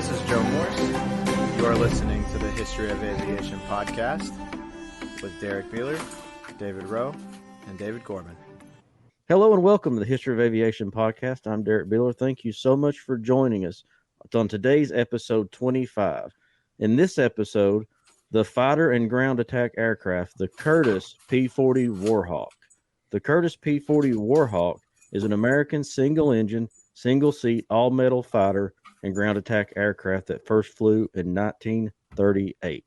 This is Joe Morse. You are listening to the History of Aviation podcast with Derrick, Beeler, David Rowe, and David Gorman. Hello and welcome to the History of Aviation podcast. I'm Derrick Beeler. Thank you so much for joining us on today's episode 25. In this episode, the fighter and ground attack aircraft, the Curtiss P-40 Warhawk. The Curtiss P-40 Warhawk is an American single-engine, single-seat, all-metal fighter and ground attack aircraft that first flew in 1938.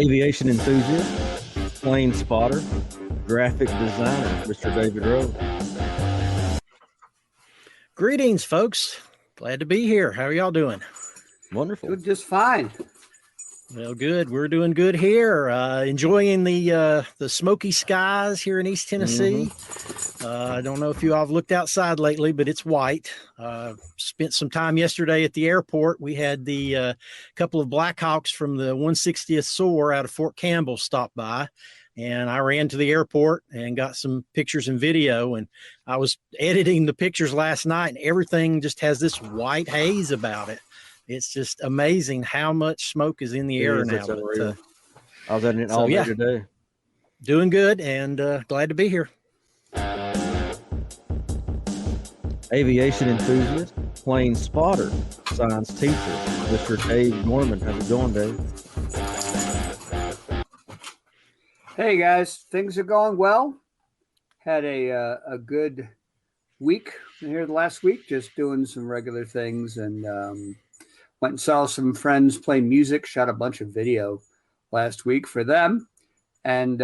Aviation enthusiast, plane spotter, graphic designer, Mr. David Rowe. Greetings, folks. Glad to be here. How are y'all doing? Wonderful. Doing just fine. Well, good. We're doing good here. Enjoying the smoky skies here in East Tennessee. I don't know if you all have looked outside lately, but it's white. Spent some time yesterday at the airport. We had the couple of Blackhawks from the 160th SOAR out of Fort Campbell stop by. And I ran to the airport and got some pictures and video. And I was editing the pictures last night, and everything just has this white haze about it. It's just amazing how much smoke is in the air now. But, I was at it all day today. Doing good and glad to be here. Aviation enthusiast, plane spotter, science teacher, Mr. Dave Gorman. How's it going, Dave? Hey guys, things are going well. Had a good week here the last week, just doing some regular things, and went and saw some friends play music, shot a bunch of video last week for them, and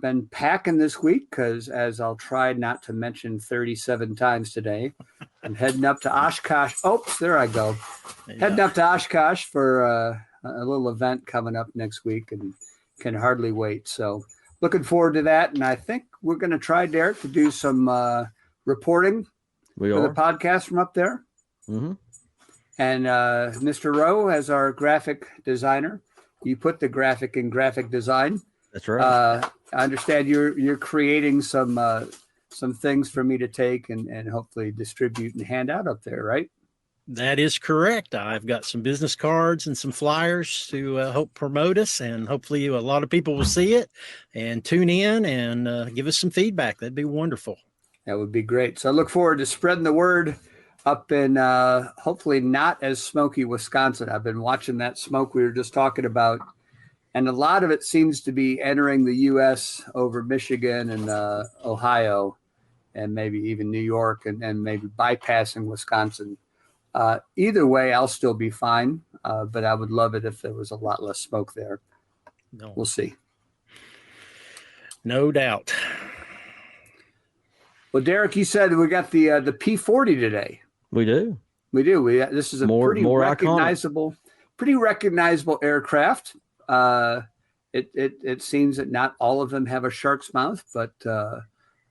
been packing this week because, as I'll try not to mention 37 times today, I'm heading up to Oshkosh. Oops, there I go. Yeah. Heading up to Oshkosh for a little event coming up next week, and can hardly wait. So looking forward to that, and I think we're going to try, Derrick, to do some reporting for the podcast from up there. Mm-hmm. And Mr. Rowe, as our graphic designer, you put the graphic in graphic design. That's right. I understand you're creating some things for me to take and hopefully distribute and hand out up there, right? That is correct. I've got some business cards and some flyers to help promote us, and hopefully a lot of people will see it and tune in and give us some feedback. That'd be wonderful. That would be great. So I look forward to spreading the word up in hopefully not as smoky Wisconsin. I've been watching that smoke we were just talking about, and a lot of it seems to be entering the U.S. over Michigan and Ohio, and maybe even New York, and maybe bypassing Wisconsin. Either way, I'll still be fine, but I would love it if there was a lot less smoke there. No. We'll see. No doubt. Well, Derrick, you said we got the P-40 today. We do. This is a pretty recognizable aircraft. It seems that not all of them have a shark's mouth, but a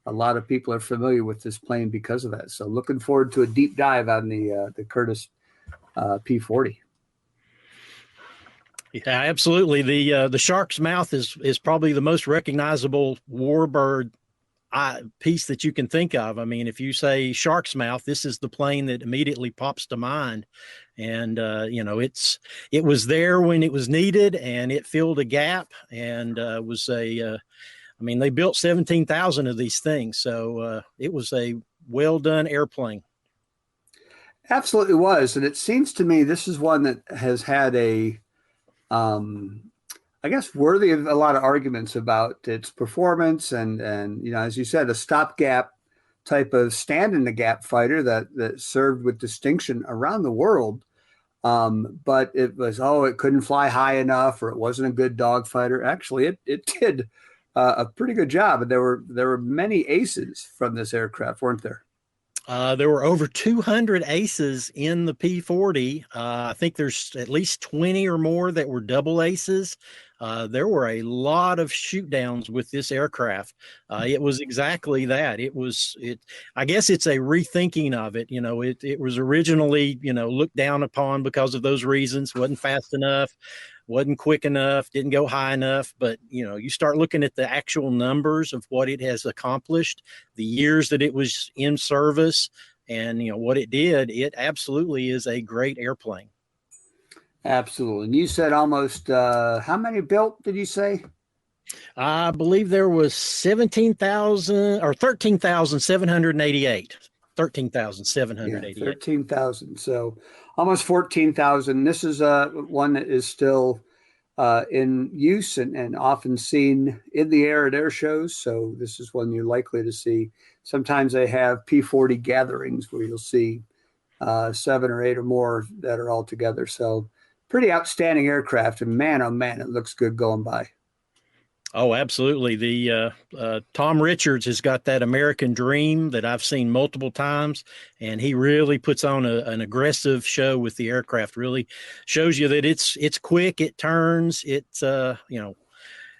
lot of people are familiar with this plane because of that. So looking forward to a deep dive on the Curtiss P-40. Yeah, absolutely. The shark's mouth is probably the most recognizable warbird piece that you can think of. I mean, if you say shark's mouth, this is the plane that immediately pops to mind. And, it was there when it was needed, and it filled a gap, and they built 17,000 of these things. So it was a well-done airplane. Absolutely was. And it seems to me this is one that has had worthy of a lot of arguments about its performance and as you said, a stopgap type of stand in the gap fighter that served with distinction around the world. But it was, it couldn't fly high enough, or it wasn't a good dogfighter. Actually, it did a pretty good job. And there were many aces from this aircraft, weren't there? There were over 200 aces in the P-40. I think there's at least 20 or more that were double aces. There were a lot of shoot downs with this aircraft. It was exactly that. I guess it's a rethinking of it. It was originally, looked down upon because of those reasons. Wasn't fast enough, wasn't quick enough, didn't go high enough. But, you start looking at the actual numbers of what it has accomplished, the years that it was in service, and, what it did. It absolutely is a great airplane. Absolutely. And you said almost, how many built, did you say? I believe there was 17,000 or 13,788. 13,788. Yeah, 13,000. So almost 14,000. This is one that is still in use and often seen in the air at air shows. So this is one you're likely to see. Sometimes they have P-40 gatherings where you'll see 7 or 8 or more that are all together. So pretty outstanding aircraft. And man, oh man, it looks good going by. Oh, absolutely. The Tom Richards has got that American Dream that I've seen multiple times, and he really puts on an aggressive show with the aircraft. Really shows you that it's quick, it turns, it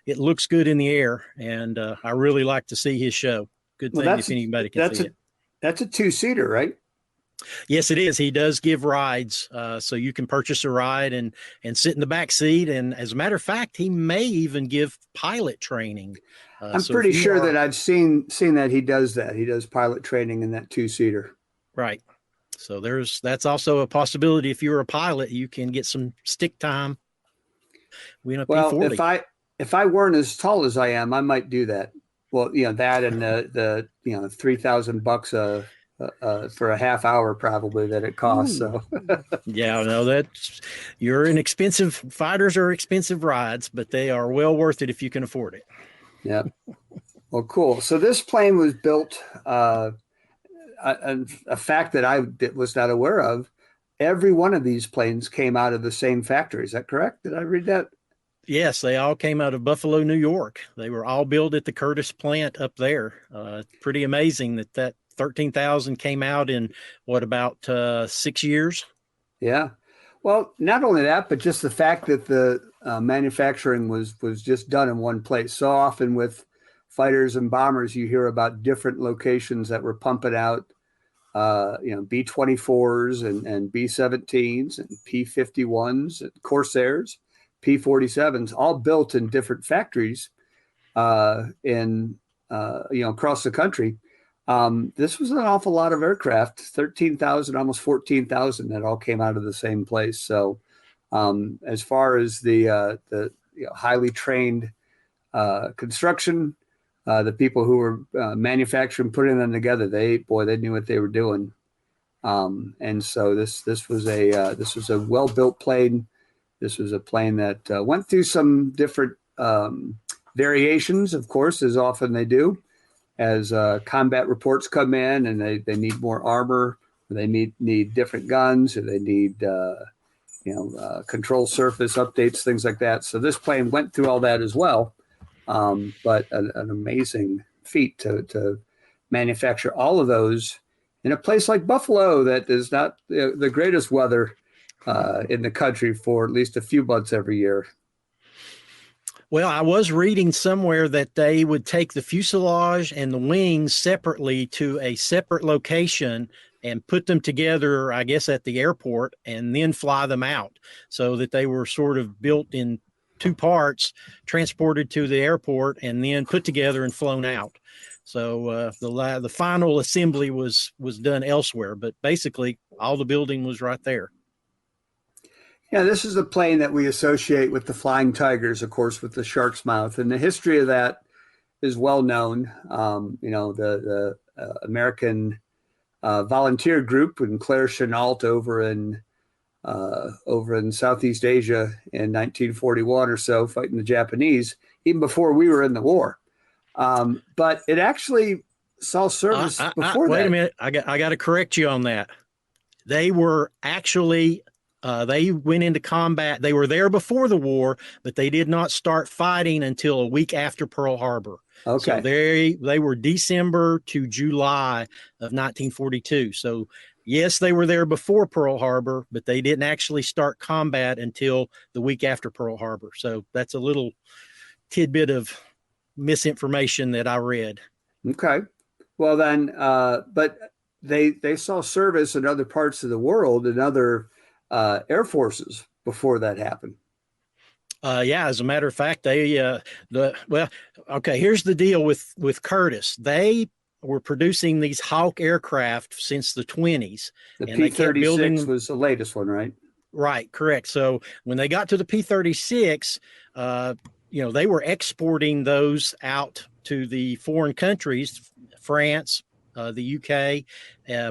looks good in the air, and I really like to see his show. Good thing if anybody can see it. That's a 2-seater, right? Yes, it is. He does give rides, so you can purchase a ride and sit in the back seat. And as a matter of fact, he may even give pilot training. I'm pretty sure that I've seen that he does that. He does pilot training in that 2-seater. Right. So that's also a possibility. If you're a pilot, you can get some stick time. Well, P-40. if I weren't as tall as I am, I might do that. Well, that and the $3,000 for a half hour probably that it costs. So yeah, no, fighters are expensive rides, but they are well worth it if you can afford it. Yeah. Well, cool. So this plane was built, a fact that I was not aware of. Every one of these planes came out of the same factory. Is that correct? Did I read that? Yes, they all came out of Buffalo, New York. They were all built at the Curtiss plant up there. Pretty amazing that 13,000 came out in about 6 years? Yeah. Well, not only that, but just the fact that the manufacturing was just done in one place. So often with fighters and bombers, you hear about different locations that were pumping out, B-24s and B-17s and P-51s and Corsairs, P-47s, all built in different factories across the country. This was an awful lot of aircraft, 13,000, almost 14,000 that all came out of the same place. So as far as the highly trained construction, the people who were manufacturing, putting them together, they knew what they were doing. And so this was a well-built plane. This was a plane that went through some different variations, of course, as often they do. As combat reports come in and they need more armor, or they need different guns, or they need control surface updates, things like that. So this plane went through all that as well, but an amazing feat to manufacture all of those in a place like Buffalo that is not the greatest weather in the country for at least a few months every year. Well, I was reading somewhere that they would take the fuselage and the wings separately to a separate location and put them together, I guess, at the airport, and then fly them out, so that they were sort of built in 2 parts, transported to the airport, and then put together and flown out. So the final assembly was done elsewhere, but basically all the building was right there. Yeah, this is a plane that we associate with the Flying Tigers, of course, with the shark's mouth. And the history of that is well known. The American volunteer group and Claire Chennault over in Southeast Asia in 1941 or so, fighting the Japanese, even before we were in the war. But it actually saw service before that. Wait a minute. I got to correct you on that. They were actually... they went into combat. They were there before the war, but they did not start fighting until a week after Pearl Harbor. Okay. So they were December to July of 1942. So yes, they were there before Pearl Harbor, but they didn't actually start combat until the week after Pearl Harbor. So that's a little tidbit of misinformation that I read. Okay. Well then, but they saw service in other parts of the world and other air forces before that happened. Yeah, as a matter of fact, here's the deal with Curtiss. They were producing these Hawk aircraft since the 20s, The and they kept building P-36 them. was the latest one, right? Right, correct. So when they got to the P-36, they were exporting those out to the foreign countries, France, the UK,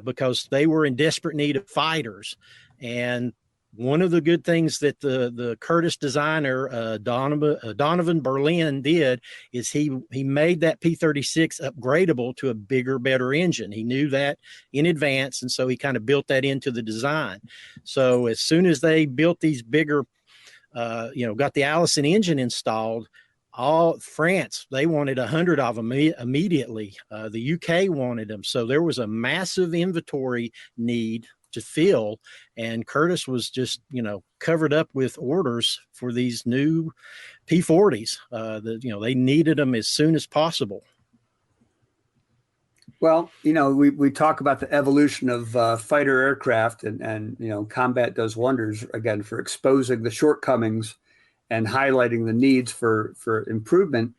because they were in desperate need of fighters. And one of the good things that the Curtiss designer Donovan Berlin did is he made that P-36 upgradable to a bigger, better engine. He knew that in advance, and so he kind of built that into the design. So as soon as they built these bigger, got the Allison engine installed, all France, they wanted 100 of them immediately. The UK wanted them. So there was a massive inventory need to fill, and Curtiss was just, covered up with orders for these new P-40s. They needed them as soon as possible. Well, we talk about the evolution of fighter aircraft, and combat does wonders again for exposing the shortcomings and highlighting the needs for improvement.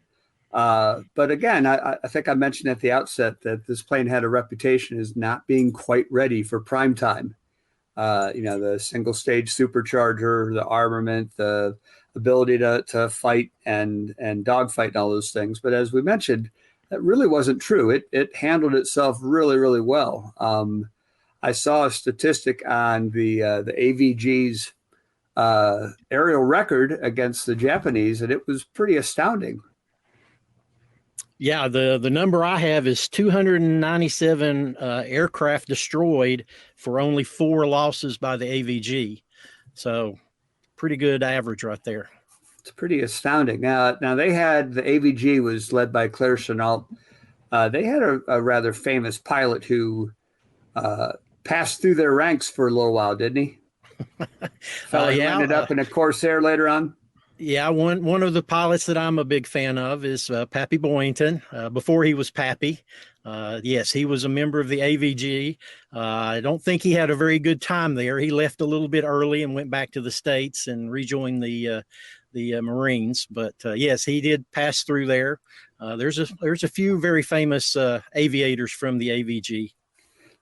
But again, I think I mentioned at the outset that this plane had a reputation as not being quite ready for prime time. The single stage supercharger, the armament, the ability to fight and dogfight and all those things. But as we mentioned, that really wasn't true. It handled itself really, really well. I saw a statistic on the AVG's aerial record against the Japanese, and it was pretty astounding. Yeah, the number I have is 297 aircraft destroyed for only 4 losses by the AVG. So pretty good average right there. It's pretty astounding. Now they had, the AVG was led by Claire Chenault. They had a rather famous pilot who passed through their ranks for a little while, didn't he? Fellow who ended up in a Corsair later on. Yeah, one of the pilots that I'm a big fan of is Pappy Boyington. Before he was Pappy, yes, he was a member of the AVG. I don't think he had a very good time there. He left a little bit early and went back to the States and rejoined the Marines. But yes, he did pass through there. There's a few very famous aviators from the AVG.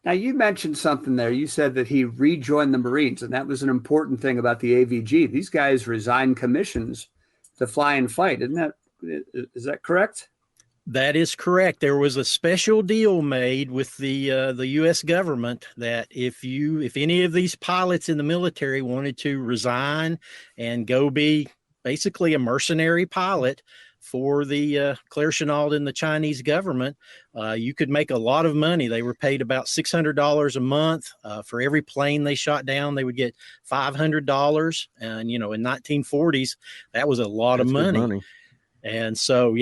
Now, you mentioned something there. You said that he rejoined the Marines, and that was an important thing about the AVG. These guys resigned commissions to fly and fight. Is that correct? That is correct. There was a special deal made with the U.S. government that if any of these pilots in the military wanted to resign and go be basically a mercenary pilot for the Claire Chenault and the Chinese government, you could make a lot of money. They were paid about $600 a month for every plane they shot down. They would get $500, and in 1940s that was a lot of money. And so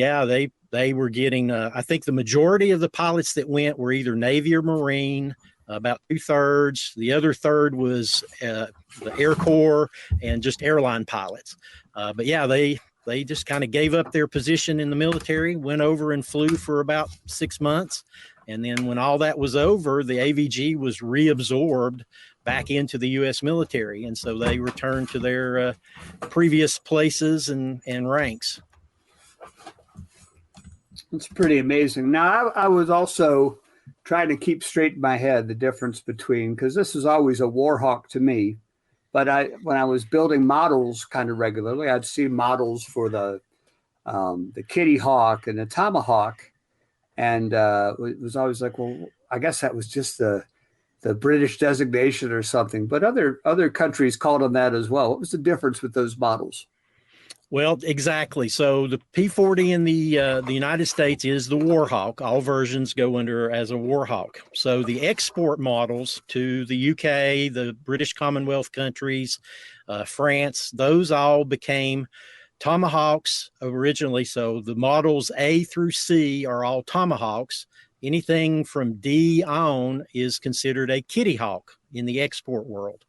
they were getting. I think the majority of the pilots that went were either Navy or Marine. About 2/3. The other third was the Air Corps and just airline pilots. But yeah, they just kind of gave up their position in the military, went over and flew for about 6 months. And then when all that was over, the AVG was reabsorbed back into the U.S. military. And so they returned to their previous places and ranks. It's pretty amazing. Now, I was also trying to keep straight in my head the difference between, because this is always a Warhawk to me. But when I was building models kind of regularly, I'd see models for the Kitty Hawk and the Tomahawk, and it was always like, well, I guess that was just the British designation or something. But other countries called them that as well. What was the difference with those models? Well, exactly. So the P-40 in the United States is the Warhawk. All versions go under as a Warhawk. So the export models to the UK, the British Commonwealth countries, France, those all became Tomahawks originally. So the models A through C are all Tomahawks. Anything from D on is considered a Kitty Hawk in the export world.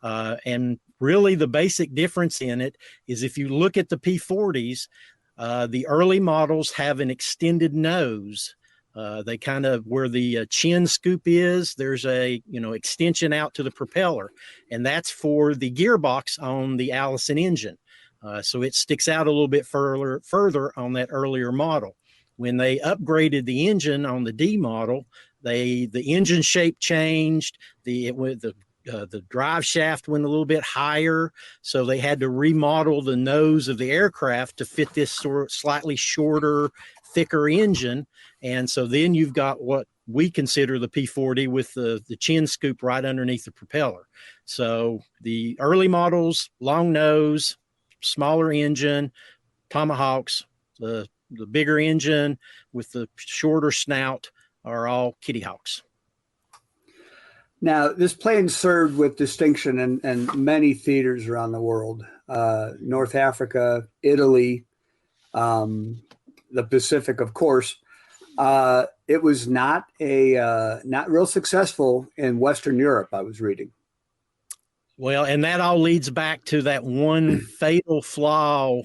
And really the basic difference in it is if you look at the P-40s, the early models have an extended nose. They kind of, where the chin scoop is, there's a, extension out to the propeller, and that's for the gearbox on the Allison engine. So it sticks out a little bit further on that earlier model. When they upgraded the engine on the D model, the engine shape changed. The drive shaft went a little bit higher, so they had to remodel the nose of the aircraft to fit this sort of slightly shorter, thicker engine. And so then you've got what we consider the P-40 with the chin scoop right underneath the propeller. So the early models, long nose, smaller engine, Tomahawks, the bigger engine with the shorter snout are all Kitty Hawks. Now, this plane served with distinction in many theaters around the world, North Africa, Italy, the Pacific, of course. It was not real successful in Western Europe, I was reading. Well, and that all leads back to that one fatal flaw,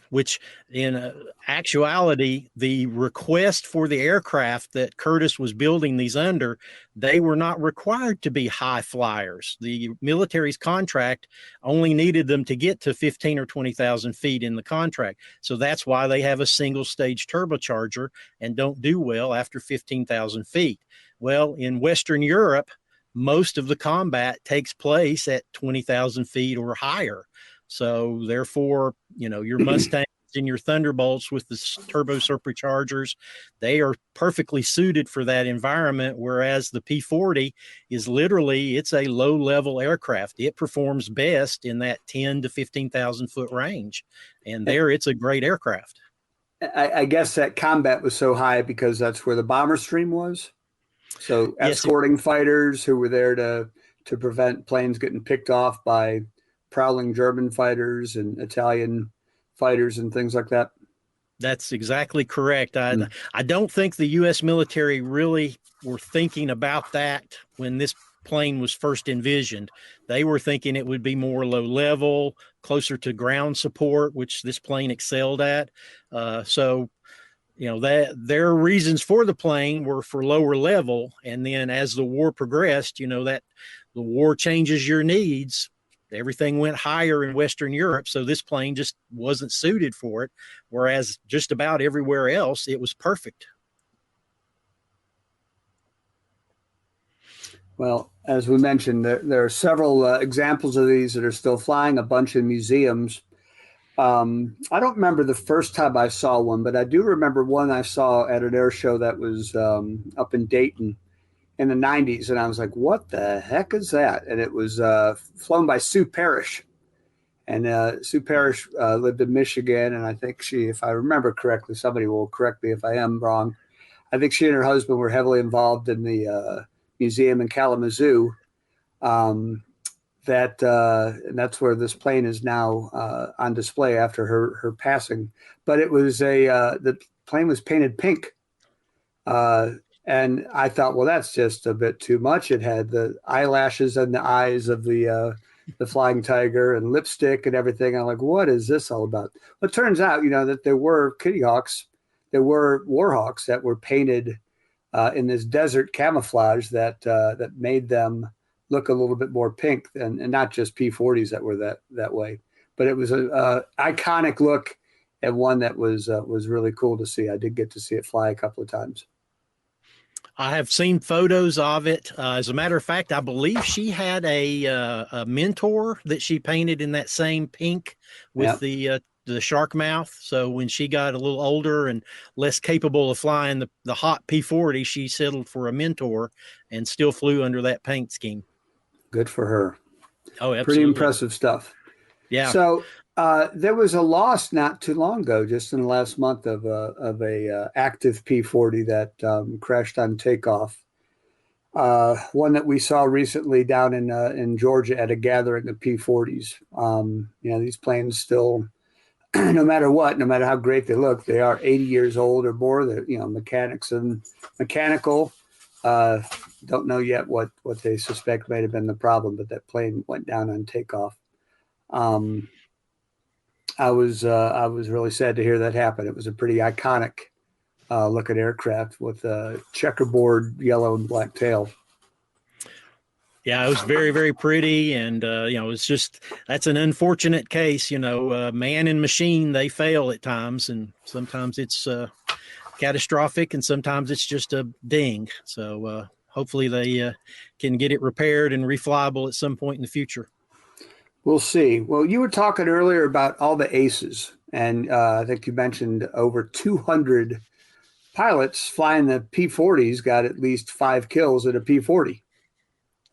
which in actuality, the request for the aircraft that Curtiss was building these under, they were not required to be high flyers. The military's contract only needed them to get to 15 or 20,000 feet in the contract. So that's why they have a single stage turbocharger and don't do well after 15,000 feet. Well, in Western Europe, most of the combat takes place at 20,000 feet or higher. So therefore, your Mustangs and your Thunderbolts with the turbo superchargers, they are perfectly suited for that environment. Whereas the P-40 is literally, it's a low level aircraft. It performs best in that 10 to 15,000 foot range. And there it's a great aircraft. I guess that combat was so high because that's where the bomber stream was. So escorting fighters who were there to prevent planes getting picked off by prowling German fighters and Italian fighters and things like that. That's exactly correct. I don't think the U.S. military really were thinking about that when this plane was first envisioned. They were thinking it would be more low level, closer to ground support, which this plane excelled at. That their reasons for the plane were for lower level. And then as the war progressed, that the war changes your needs. Everything went higher in Western Europe. So this plane just wasn't suited for it. Whereas just about everywhere else, it was perfect. Well, as we mentioned, there are several examples of these that are still flying, a bunch in museums. I don't remember the first time I saw one, but I do remember one I saw at an air show that was up in Dayton in the 90s. And I was like, what the heck is that? And it was flown by Sue Parrish. And Sue Parrish lived in Michigan. And I think she, if I remember correctly, somebody will correct me if I am wrong, I think she and her husband were heavily involved in the museum in Kalamazoo. And that's where this plane is now on display after her passing. But it was the plane was painted pink. And I thought, well, that's just a bit too much. It had the eyelashes and the eyes of the flying tiger and lipstick and everything. I'm like, what is this all about? Well, it turns out, that there were Kitty Hawks, there were Warhawks that were painted in this desert camouflage that made them look a little bit more pink, and not just P-40s that were that way. But it was a iconic look and one that was really cool to see. I did get to see it fly a couple of times. I have seen photos of it. As a matter of fact, I believe she had a mentor that she painted in that same pink with the shark mouth. So when she got a little older and less capable of flying the hot P-40, she settled for a mentor and still flew under that paint scheme. Good for her. Oh, absolutely. Pretty impressive stuff. Yeah. So there was a loss not too long ago, just in the last month, of a active P-40 that crashed on takeoff. One that we saw recently down in Georgia at a gathering of P-40s. These planes still, no matter how great they look, they are 80 years old or more. They're, mechanics and mechanical. Don't know yet what they suspect might have been the problem, but that plane went down on takeoff. I was really sad to hear that happen. It was a pretty iconic looking aircraft with a checkerboard yellow and black tail. Yeah, it was very, very pretty. And, it's just, that's an unfortunate case, man and machine, they fail at times. And sometimes it's catastrophic and sometimes it's just a ding. So hopefully they can get it repaired and reflyable at some point in the future. We'll see. Well, you were talking earlier about all the aces, and I think you mentioned over 200 pilots flying the P-40s got at least 5 kills at a P-40.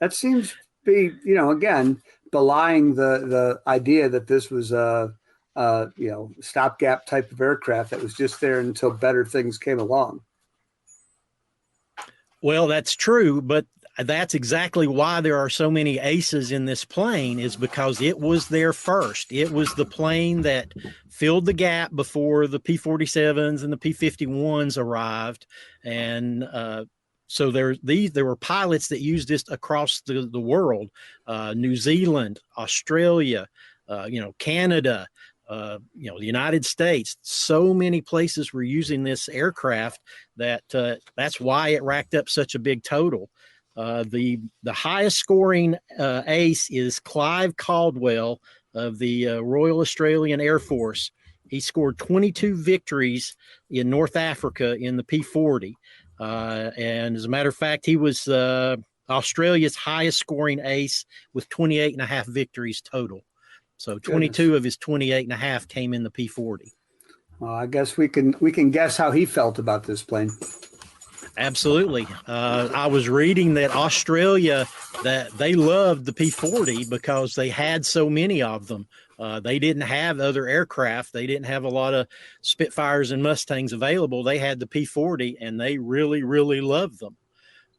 That seems to be, again, belying the idea that this was a stopgap type of aircraft that was just there until better things came along. Well, that's true, but that's exactly why there are so many aces in this plane, is because it was there first. It was the plane that filled the gap before the P-47s and the P-51s arrived. And so there were pilots that used this across the world, New Zealand, Australia, Canada, the United States. So many places were using this aircraft that's why it racked up such a big total. The highest scoring ace is Clive Caldwell of the Royal Australian Air Force. He scored 22 victories in North Africa in the P-40. And as a matter of fact, he was Australia's highest scoring ace with 28 and a half victories total. So 22 of his 28 and a half came in the P-40. Well, I guess we can guess how he felt about this plane. Absolutely. I was reading that Australia, that they loved the P-40 because they had so many of them. They didn't have other aircraft. They didn't have a lot of Spitfires and Mustangs available. They had the P-40 and they really, really loved them.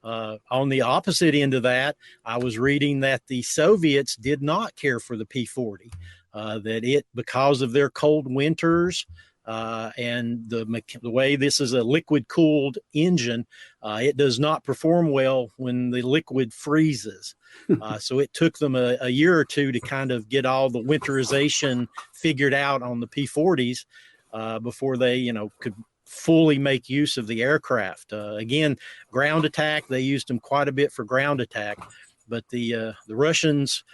On the opposite end of that, I was reading that the Soviets did not care for the P-40, because of their cold winters, and the way this is a liquid cooled engine, it does not perform well when the liquid freezes. So it took them a year or two to kind of get all the winterization figured out on the P-40s before they, could fully make use of the aircraft. Again, ground attack, they used them quite a bit for ground attack, but the Russians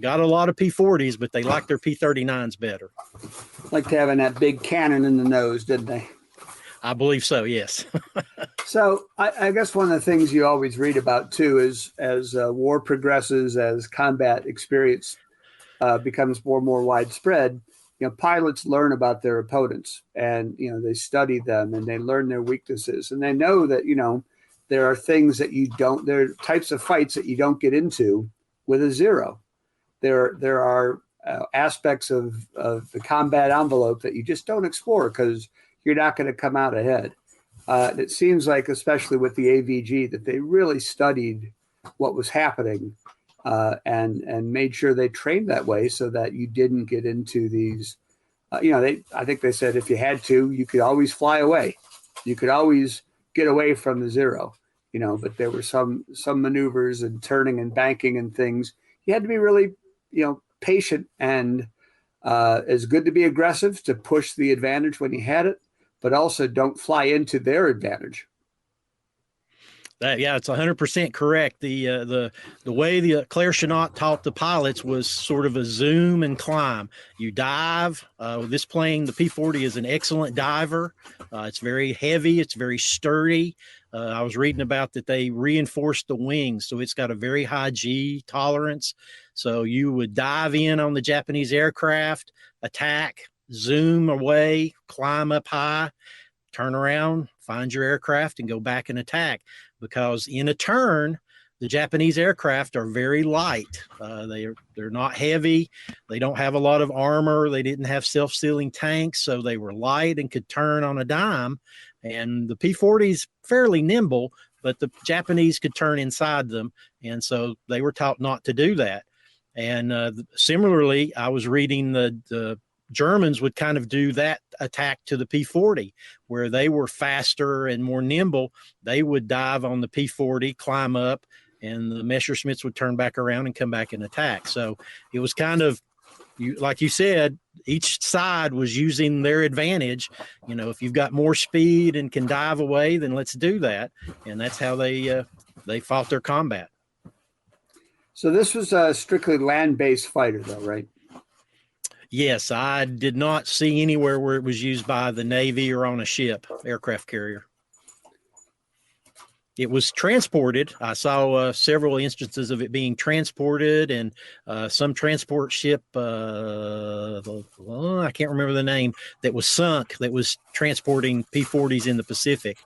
got a lot of P-40s, but they liked their P-39s better. Liked having that big cannon in the nose, didn't they? I believe so, yes. So I guess one of the things you always read about, too, is as war progresses, as combat experience becomes more and more widespread, pilots learn about their opponents and, they study them and they learn their weaknesses. And they know that, there are things that there are types of fights that you don't get into with a zero. There are aspects of the combat envelope that you just don't explore because you're not going to come out ahead. It seems like, especially with the AVG, that they really studied what was happening and made sure they trained that way so that you didn't get into these. I think they said if you had to, you could always fly away. You could always get away from the zero. But there were some maneuvers and turning and banking and things. You had to be really, patient, and it's good to be aggressive to push the advantage when you had it, but also don't fly into their advantage. Yeah, it's 100% correct. The way the Claire Chennault taught the pilots was sort of a zoom and climb. You dive. This plane, the P-40, is an excellent diver. It's very heavy. It's very sturdy. I was reading about that they reinforced the wings, so it's got a very high G tolerance. So you would dive in on the Japanese aircraft, attack, zoom away, climb up high, turn around, find your aircraft, and go back and attack. Because in a turn, the Japanese aircraft are very light. They're not heavy. They don't have a lot of armor. They didn't have self-sealing tanks, so they were light and could turn on a dime. And the P-40 is fairly nimble, but the Japanese could turn inside them, and so they were taught not to do that. And similarly, I was reading the Germans would kind of do that attack to the P-40, where they were faster and more nimble. They would dive on the P-40, climb up, and the Messerschmitts would turn back around and come back and attack. So it was kind of, like you said, each side was using their advantage. If you've got more speed and can dive away, then let's do that. And that's how they fought their combat. So this was a strictly land-based fighter, though, right? Yes, I did not see anywhere where it was used by the Navy or on a ship, aircraft carrier. It was transported. I saw several instances of it being transported, and some transport ship, I can't remember the name, that was sunk, that was transporting P-40s in the Pacific.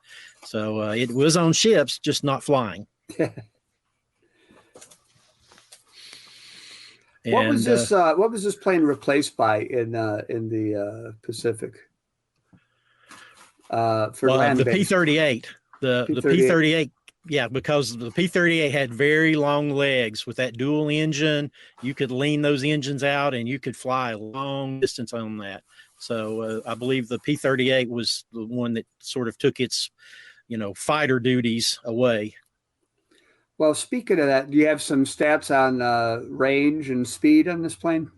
So it was on ships, just not flying. What was this plane replaced by in the Pacific? For land the P-38. The P-38, yeah, because the P-38 had very long legs with that dual engine. You could lean those engines out and you could fly a long distance on that. So I believe the P-38 was the one that sort of took its, fighter duties away. Well, speaking of that, do you have some stats on range and speed on this plane?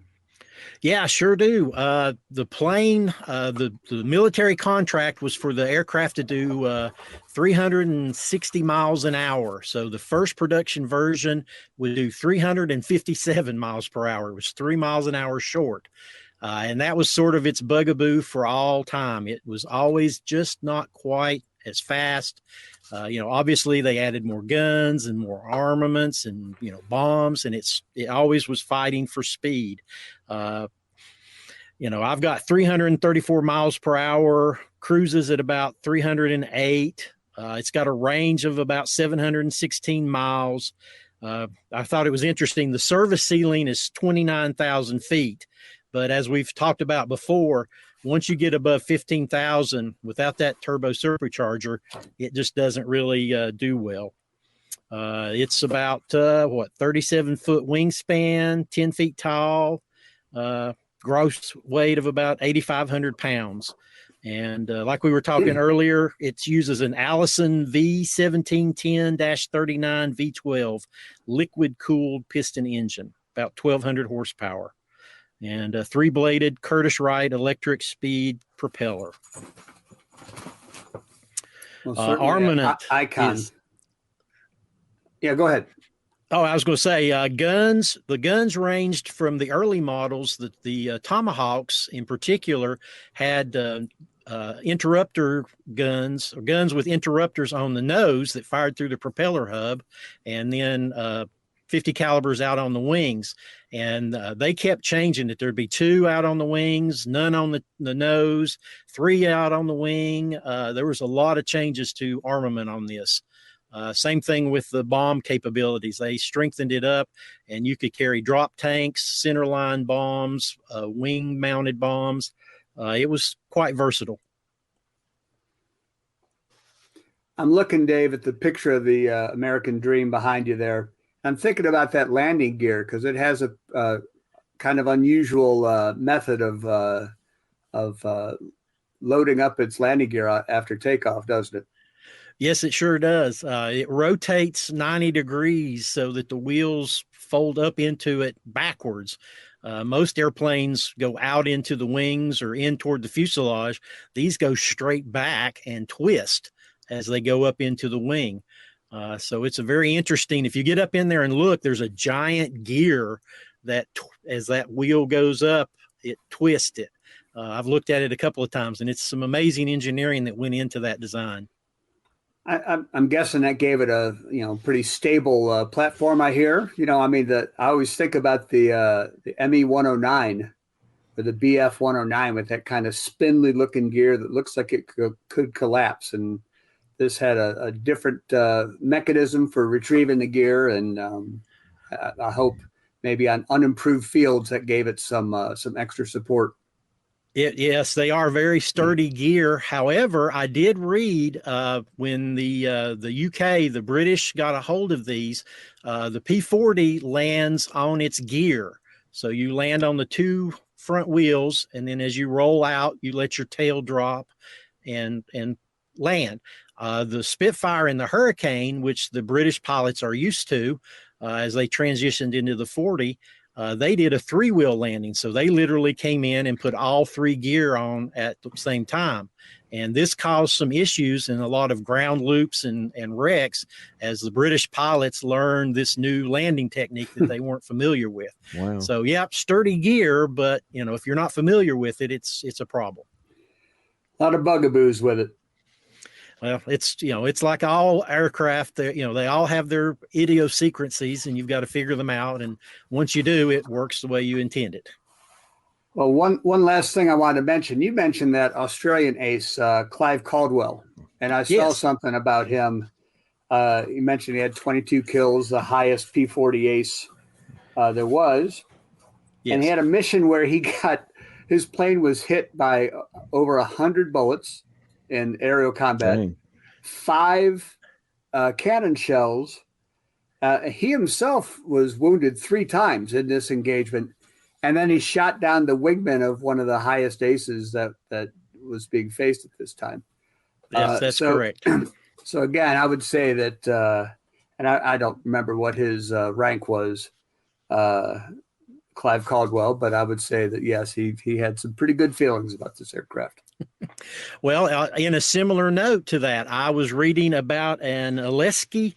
Yeah, sure do. The plane, the military contract was for the aircraft to do 360 miles an hour. So the first production version would do 357 miles per hour. It was 3 miles an hour short. And that was sort of its bugaboo for all time. It was always just not quite as fast. Obviously they added more guns and more armaments and, bombs, and it always was fighting for speed. I've got 334 miles per hour, cruises at about 308. It's got a range of about 716 miles. I thought it was interesting. The service ceiling is 29,000 feet. But as we've talked about before, once you get above 15,000 without that turbo supercharger, it just doesn't really do well. It's about 37-foot wingspan, 10 feet tall, gross weight of about 8,500 pounds. And like we were talking earlier, it uses an Allison V1710-39 V12 liquid-cooled piston engine, about 1,200 horsepower, and a 3-bladed Curtiss-Wright electric speed propeller. Well, armament icon. Yeah, go ahead. Oh, I was going to say guns. The guns ranged from the early models. The Tomahawks, in particular, had interrupter guns, or guns with interrupters on the nose that fired through the propeller hub, and then 50 calibers out on the wings. And they kept changing it. There'd be 2 out on the wings, none on the nose, 3 out on the wing. There was a lot of changes to armament on this. Same thing with the bomb capabilities. They strengthened it up, and you could carry drop tanks, centerline bombs, wing-mounted bombs. It was quite versatile. I'm looking, Dave, at the picture of the American Dream behind you there. I'm thinking about that landing gear because it has a kind of unusual method of loading up its landing gear after takeoff, doesn't it? Yes, it sure does. It rotates 90 degrees so that the wheels fold up into it backwards. Most airplanes go out into the wings or in toward the fuselage. These go straight back and twist as they go up into the wing. So it's a very interesting, if you get up in there and look, there's a giant gear that as that wheel goes up, it twists it. I've looked at it a couple of times, and it's some amazing engineering that went into that design. I'm guessing that gave it a pretty stable platform. I hear I always think about the ME 109 or the BF 109 with that kind of spindly looking gear that looks like it could collapse, and this had a different mechanism for retrieving the gear, and I hope maybe on unimproved fields that gave it some extra support. Yes, they are very sturdy gear. However, I did read when the UK, the British, got a hold of these, the P-40 lands on its gear. So you land on the 2 front wheels, and then as you roll out, you let your tail drop and land. The Spitfire and the Hurricane, which the British pilots are used to as they transitioned into the 40, they did a 3-wheel landing. So they literally came in and put all 3 gear on at the same time. And this caused some issues and a lot of ground loops and wrecks as the British pilots learned this new landing technique that they weren't familiar with. Wow. So, sturdy gear, but, if you're not familiar with it, it's a problem. A lot of bugaboos with it. Well, it's like all aircraft, they all have their idiosyncrasies, and you've got to figure them out. And once you do, it works the way you intend it. Well, one last thing I wanted to mention. You mentioned that Australian ace, Clive Caldwell, and I saw something about him. You mentioned he had 22 kills, the highest P-40 ace there was. Yes. And he had a mission where his plane was hit by over 100 bullets in aerial combat, Dang. 5 cannon shells. He himself was wounded 3 times in this engagement. And then he shot down the wingman of one of the highest aces that was being faced at this time. Yes, that's correct. So again, I would say that, and I don't remember what his rank was, Clive Caldwell, but I would say that, yes, he had some pretty good feelings about this aircraft. Well, in a similar note to that, I was reading about an Alexei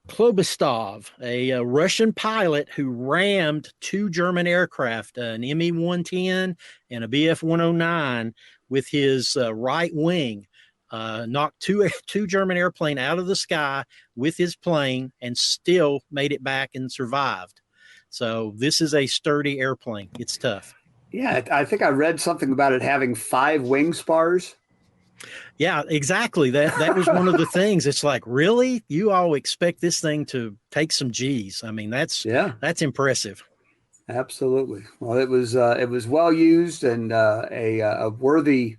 Klobastov, a Russian pilot who rammed 2 German aircraft, an Me-110 and a Bf-109, with his right wing, knocked two German airplane out of the sky with his plane and still made it back and survived. So this is a sturdy airplane. It's tough. Yeah, I think I read something about it having 5 wing spars. Yeah, exactly. That was one of the things. It's like, really? You all expect this thing to take some G's? I mean, that's impressive. Absolutely. Well, it was well used and a worthy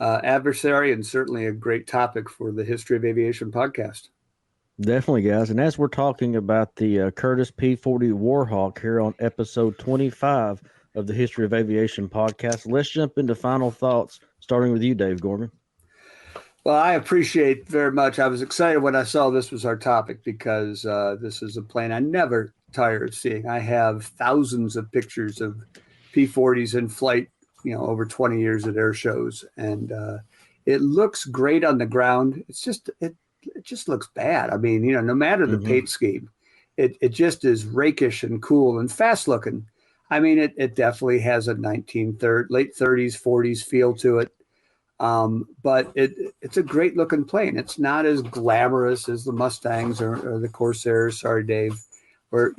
adversary, and certainly a great topic for the History of Aviation podcast. Definitely, guys. And as we're talking about the Curtiss P-40 Warhawk here on episode 25 of the History of Aviation podcast, let's jump into final thoughts, starting with you, Dave Gorman. Well, I appreciate very much. I was excited when I saw this was our topic because this is a plane I never tire of seeing. I have thousands of pictures of P-40s in flight, over 20 years at air shows, and it looks great on the ground. It's just it just looks bad. I mean, no matter the paint scheme, it just is rakish and cool and fast looking. I mean, it definitely has a late 30s, 40s feel to it. But it's a great looking plane. It's not as glamorous as the Mustangs or the Corsairs. Sorry, Dave, or,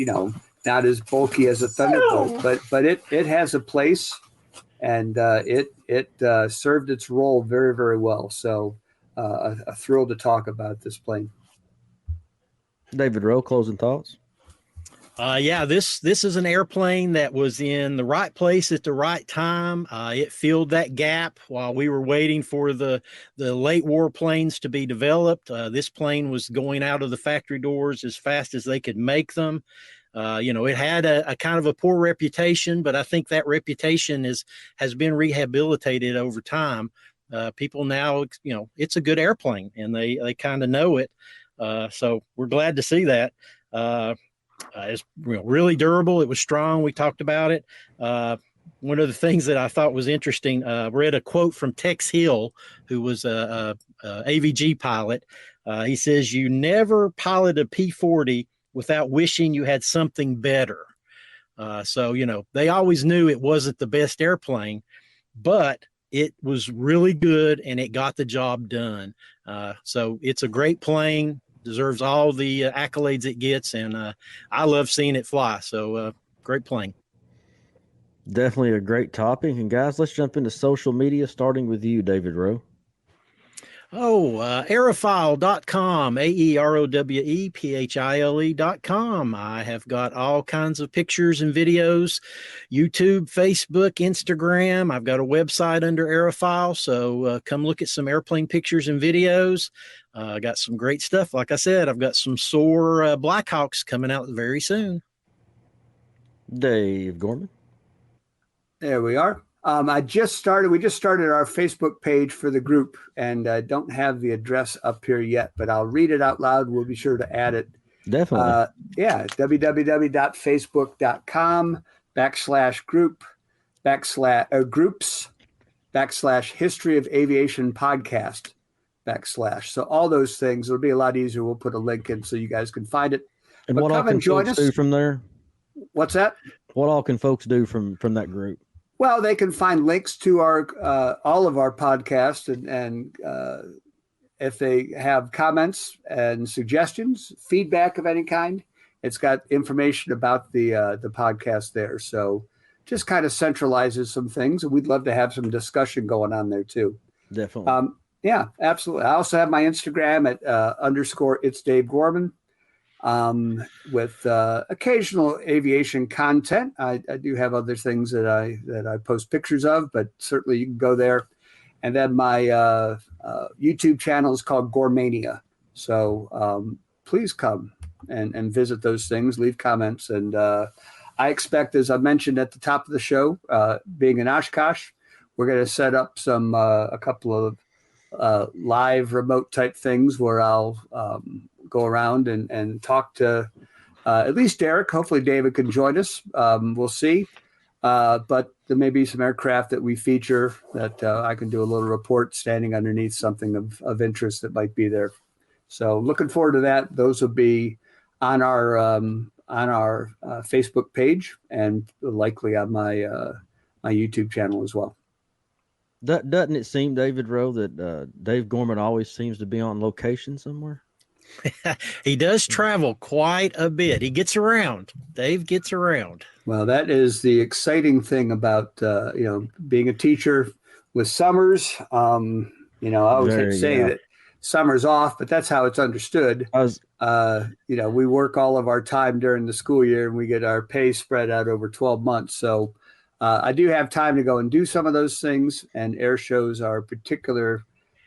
not as bulky as a Thunderbolt, but it has a place, and it served its role very, very well. So a thrill to talk about this plane. David Rowe, closing thoughts. This is an airplane that was in the right place at the right time. It filled that gap while we were waiting for the late war planes to be developed. This plane was going out of the factory doors as fast as they could make them. It had a kind of a poor reputation, but I think that reputation has been rehabilitated over time. People now, it's a good airplane, and they kind of know it. So we're glad to see that. It's really durable. It was strong. We talked about it. One of the things that I thought was interesting, read a quote from Tex Hill, who was a AVG pilot. He says, "You never pilot a P-40 without wishing you had something better." So they always knew it wasn't the best airplane, but it was really good and it got the job done. So it's a great plane. Deserves all the accolades it gets, and I love seeing it fly. So great plane. Definitely a great topic. And guys, let's jump into social media, starting with you, David Rowe. Aerophile.com, AEROWEPHILE.com. I have got all kinds of pictures and videos, YouTube, Facebook, Instagram. I've got a website under Aerophile, so come look at some airplane pictures and videos. I got some great stuff. Like I said, I've got some SOAR Blackhawks coming out very soon. Dave Gorman. There we are. We just started our Facebook page for the group, and I don't have the address up here yet, but I'll read it out loud. We'll be sure to add it. Definitely. www.facebook.com /group /groups /history of aviation podcast /. So all those things, it'll be a lot easier. We'll put a link in so you guys can find it. And but what all can folks do from there? What's that? What all can folks do from that group? Well, they can find links to our all of our podcasts, and if they have comments and suggestions, feedback of any kind, it's got information about the podcast there. So just kind of centralizes some things, and we'd love to have some discussion going on there too. Definitely. Yeah, absolutely. I also have my Instagram at _ it's Dave Gorman. With occasional aviation content. I do have other things that I post pictures of, but certainly you can go there. And then my YouTube channel is called Gormania. So please come and visit those things, leave comments. And I expect, as I mentioned at the top of the show, being in Oshkosh, we're going to set up a couple of live remote type things where I'll go around and talk to at least Derrick. Hopefully David can join us. We'll see. But there may be some aircraft that we feature that I can do a little report standing underneath something of interest that might be there. So looking forward to that. Those will be on our Facebook page and likely on my YouTube channel as well. Doesn't it seem, David Rowe, that Dave Gorman always seems to be on location somewhere? He does travel quite a bit. He gets around. Dave gets around. Well, that is the exciting thing about being a teacher with summers. I always say that summer's off, but that's how it's understood. We work all of our time during the school year, and we get our pay spread out over 12 months. So I do have time to go and do some of those things, and air shows are particular.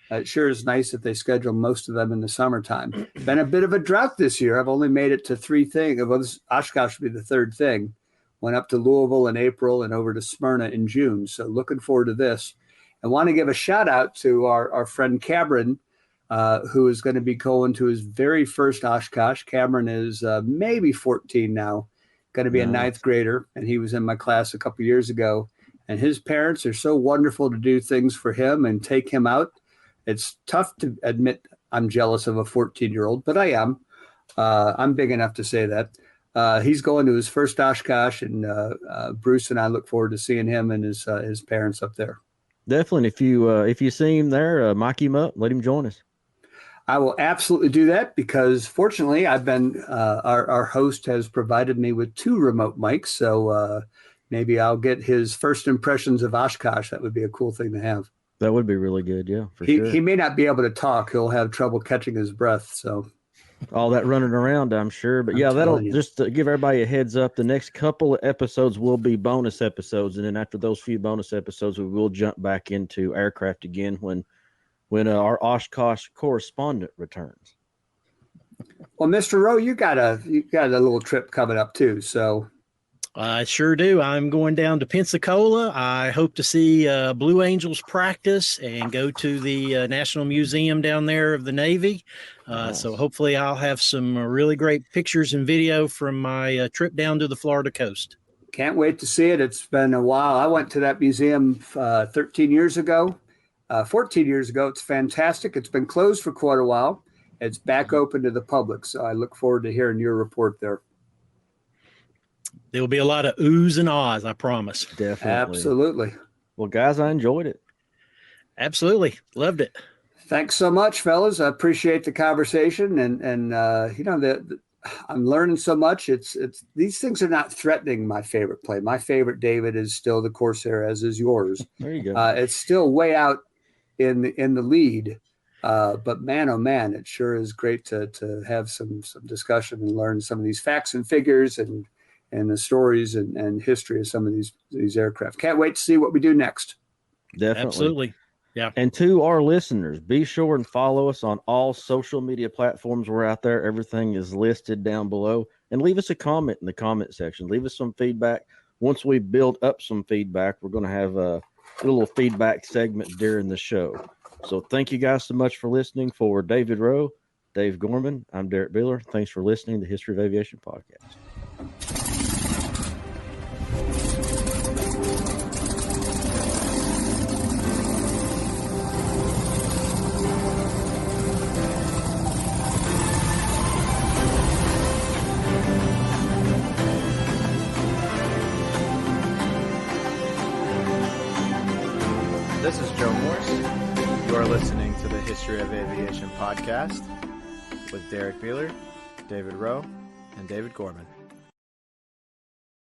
It sure is nice that they schedule most of them in the summertime. Been a bit of a drought this year. I've only made it to 3 things. Well, Oshkosh will be the 3rd thing. Went up to Louisville in April and over to Smyrna in June. So looking forward to this. I want to give a shout out to our friend Cameron, who is going to be going to his very first Oshkosh. Cameron is maybe 14 now, going to be a 9th grader. And he was in my class a couple years ago. And his parents are so wonderful to do things for him and take him out. It's tough to admit I'm jealous of a 14-year-old, but I am. I'm big enough to say that. He's going to his first Oshkosh, and Bruce and I look forward to seeing him and his parents up there. Definitely. If you see him there, mic him up, let him join us. I will absolutely do that because, fortunately, I've been our host has provided me with 2 remote mics, so maybe I'll get his first impressions of Oshkosh. That would be a cool thing to have. That would be really good, yeah, for sure. He may not be able to talk. He'll have trouble catching his breath. So all that running around, I'm sure. But yeah, that'll just give everybody a heads up. The next couple of episodes will be bonus episodes, and then after those few bonus episodes, we will jump back into aircraft again when our Oshkosh correspondent returns. Well, Mr. Rowe, you got a little trip coming up too, so. I sure do. I'm going down to Pensacola. I hope to see Blue Angels practice and go to the National Museum down there of the Navy. Nice. So hopefully I'll have some really great pictures and video from my trip down to the Florida coast. Can't wait to see it. It's been a while. I went to that museum 13 years ago, 14 years ago. It's fantastic. It's been closed for quite a while. It's back open to the public. So I look forward to hearing your report there. There'll be a lot of oohs and ahs, I promise. Definitely. Absolutely. Well, guys, I enjoyed it. Absolutely. Loved it. Thanks so much, fellas. I appreciate the conversation. And I'm learning so much. It's these things are not threatening my favorite plane. My favorite, David, is still the Corsair, as is yours. There you go. It's still way out in the lead. But man, oh man, it sure is great to have some discussion and learn some of these facts and figures and the stories and history of some of these aircraft. Can't wait to see what we do next. Definitely. Absolutely. Yeah. And to our listeners, be sure and follow us on all social media platforms. We're out there. Everything is listed down below. And leave us a comment in the comment section. Leave us some feedback. Once we build up some feedback, we're going to have a little feedback segment during the show. So thank you guys so much for listening. For David Rowe, Dave Gorman, I'm Derrick Beeler. Thanks for listening to the History of Aviation podcast. This is Joe Morse. You are listening to the History of Aviation podcast with Derrick Beeler, David Rowe, and David Gorman.